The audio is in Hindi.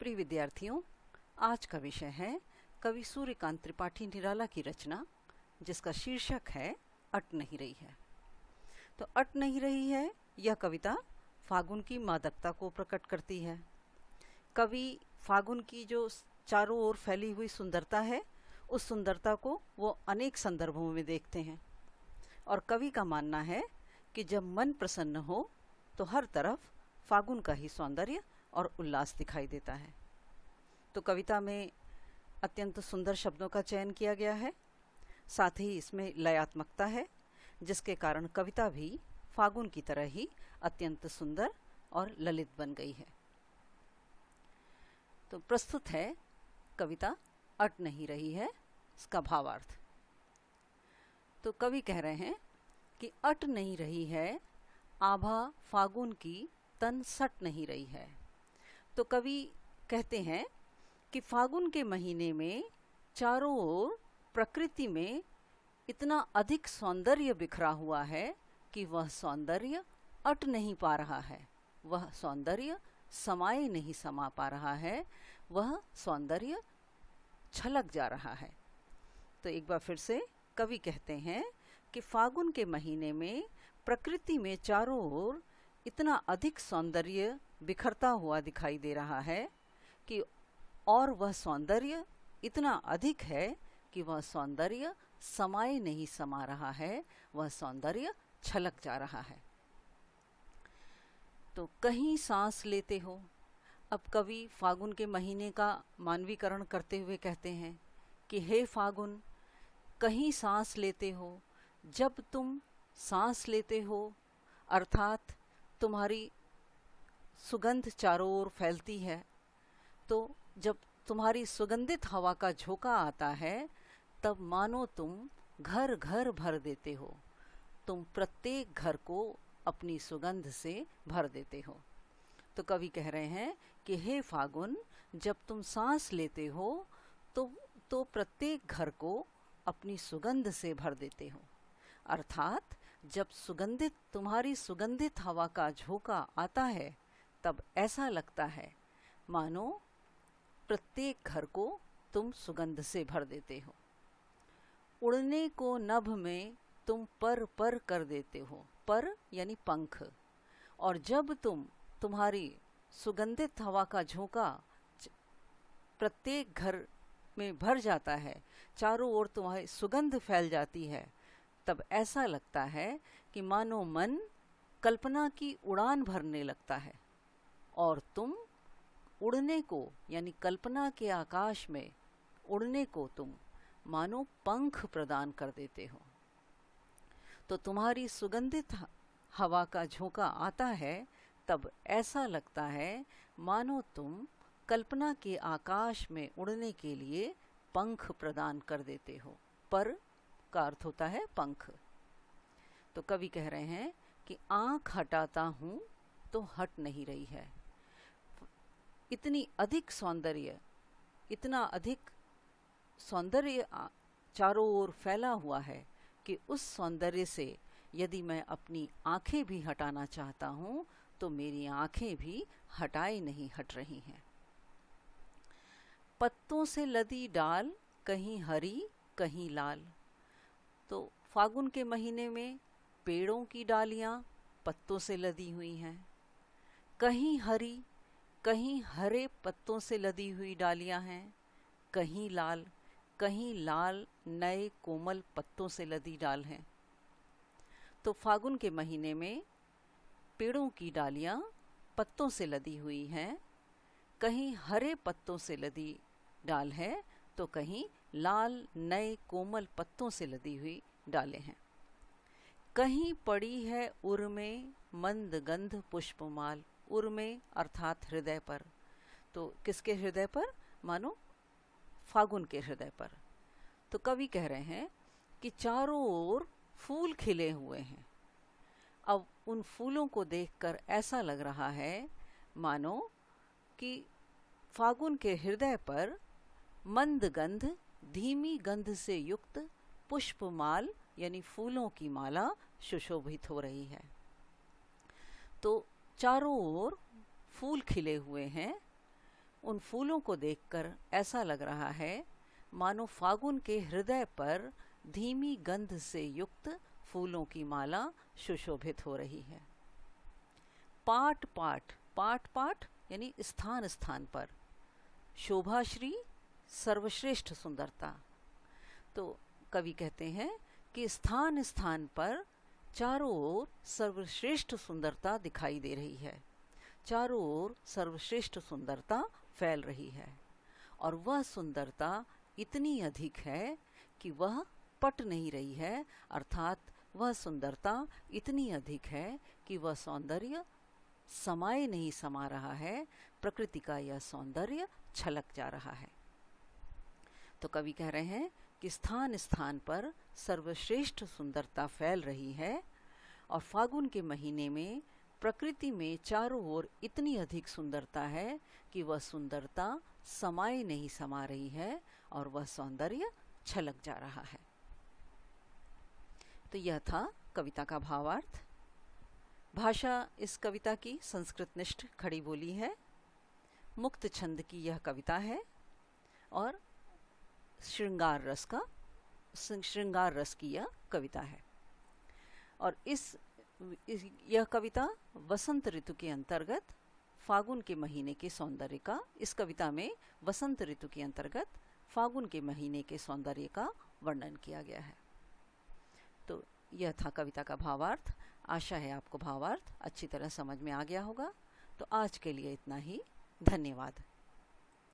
प्रिय विद्यार्थियों, आज का विषय है कवि सूर्यकांत त्रिपाठी निराला की रचना, जिसका शीर्षक है अट नहीं रही है। तो अट नहीं रही है यह कविता फागुन की मादकता को प्रकट करती है। कवि फागुन की जो चारों ओर फैली हुई सुंदरता है, उस सुंदरता को वो अनेक संदर्भों में देखते हैं और कवि का मानना है कि जब मन प्रसन्न हो तो हर तरफ फागुन का ही सौंदर्य और उल्लास दिखाई देता है। तो कविता में अत्यंत सुंदर शब्दों का चयन किया गया है, साथ ही इसमें लयात्मकता है, जिसके कारण कविता भी फागुन की तरह ही अत्यंत सुंदर और ललित बन गई है। तो प्रस्तुत है कविता अट नहीं रही है, इसका भावार्थ। तो कवि कह रहे हैं कि अट नहीं रही है, आभा फागुन की तन सट नहीं रही है। तो कवि कहते हैं कि फागुन के महीने में चारों ओर प्रकृति में इतना अधिक सौंदर्य बिखरा हुआ है कि वह सौंदर्य अट नहीं पा रहा है, वह सौंदर्य समाये नहीं समा पा रहा है, वह सौंदर्य छलक जा रहा है। तो एक बार फिर से कवि कहते हैं कि फागुन के महीने में प्रकृति में चारों ओर इतना अधिक सौंदर्य बिखरता हुआ दिखाई दे रहा है कि और वह सौंदर्य इतना अधिक है कि वह सौंदर्य समाये नहीं समा रहा है, वह सौंदर्य छलक जा रहा है। तो कहीं सांस लेते हो। अब कवि फागुन के महीने का मानवीकरण करते हुए कहते हैं कि हे फागुन, कहीं सांस लेते हो। जब तुम सांस लेते हो अर्थात तुम्हारी सुगंध चारों ओर फैलती है, तो जब तुम्हारी सुगंधित हवा का झोंका आता है, तब मानो तुम घर घर भर देते हो, तुम प्रत्येक घर को अपनी सुगंध से भर देते हो। तो कवि कह रहे हैं कि हे फागुन, जब तुम सांस लेते हो तो प्रत्येक घर को अपनी सुगंध से भर देते हो। अर्थात जब तुम्हारी सुगंधित हवा का झोंका आता है, तब ऐसा लगता है मानो प्रत्येक घर को तुम सुगंध से भर देते हो। उड़ने को नभ में तुम पर पर कर देते हो, पर यानी पंख। और जब तुम्हारी सुगंधित हवा का झोंका प्रत्येक घर में भर जाता है, चारों ओर तुम्हारी सुगंध फैल जाती है, तब ऐसा लगता है कि मानो मन कल्पना की उड़ान भरने लगता है और तुम उड़ने को यानी कल्पना के आकाश में उड़ने को तुम मानो पंख प्रदान कर देते हो। तो तुम्हारी सुगंधित हवा का झोंका आता है, तब ऐसा लगता है मानो तुम कल्पना के आकाश में उड़ने के लिए पंख प्रदान कर देते हो। पर का अर्थ होता है पंख। तो कवि कह रहे हैं कि आंख हटाता हूं तो हट नहीं रही है। इतना अधिक सौंदर्य चारों ओर फैला हुआ है कि उस सौंदर्य से यदि मैं अपनी आंखें भी हटाना चाहता हूं तो मेरी आंखें भी हटाए नहीं हट रही हैं। पत्तों से लदी डाल, कहीं हरी कहीं लाल। तो फागुन के महीने में पेड़ों की डालियां पत्तों से लदी हुई हैं, कहीं हरी कहीं हरे पत्तों से लदी हुई डालियां हैं, कहीं लाल नए कोमल पत्तों से लदी डाल हैं। तो फागुन के महीने में पेड़ों की डालियां पत्तों से लदी हुई हैं, कहीं हरे पत्तों से लदी डाल है तो कहीं लाल नए कोमल पत्तों से लदी हुई डालें हैं। कहीं पड़ी है उर में मंद गंध पुष्पमाल। उर में अर्थात हृदय पर। तो किसके हृदय पर? मानो फागुन के हृदय पर। तो कवि कह रहे हैं कि चारों ओर फूल खिले हुए हैं। अब उन फूलों को देखकर ऐसा लग रहा है मानो कि फागुन के हृदय पर मंद गंध, धीमी गंध से युक्त पुष्पमाल यानी फूलों की माला सुशोभित हो रही है। तो चारों ओर फूल खिले हुए हैं, उन फूलों को देखकर ऐसा लग रहा है मानो फागुन के हृदय पर धीमी गंध से युक्त फूलों की माला सुशोभित हो रही है। पाट पाट, पाट पाट यानी स्थान स्थान पर, शोभाश्री सर्वश्रेष्ठ सुंदरता। तो कवि कहते हैं कि स्थान स्थान पर चारों ओर सर्वश्रेष्ठ सुंदरता दिखाई दे रही है, चारों ओर सर्वश्रेष्ठ सुंदरता फैल रही है, और वह सुंदरता इतनी अधिक है कि वह पट नहीं रही है, अर्थात वह सुंदरता इतनी अधिक है कि वह सौंदर्य समाये नहीं समा रहा है, प्रकृति का यह सौंदर्य छलक जा रहा है। तो कवि कह रहे हैं कि स्थान स्थान पर सर्वश्रेष्ठ सुंदरता फैल रही है, और फागुन के महीने में प्रकृति में चारों ओर इतनी अधिक सुंदरता है कि वह सुंदरता समाये नहीं समा रही है, और वह सौंदर्य छलक जा रहा है। तो यह था कविता का भावार्थ। भाषा इस कविता की संस्कृतनिष्ठ खड़ी बोली है, मुक्त छंद की यह कविता है, और श्रृंगार रस की यह कविता है। और यह कविता वसंत ऋतु के अंतर्गत फागुन के महीने के सौंदर्य का, इस कविता में वसंत ऋतु के अंतर्गत फागुन के महीने के सौंदर्य का वर्णन किया गया है। तो यह था कविता का भावार्थ। आशा है आपको भावार्थ अच्छी तरह समझ में आ गया होगा। तो आज के लिए इतना ही। धन्यवाद।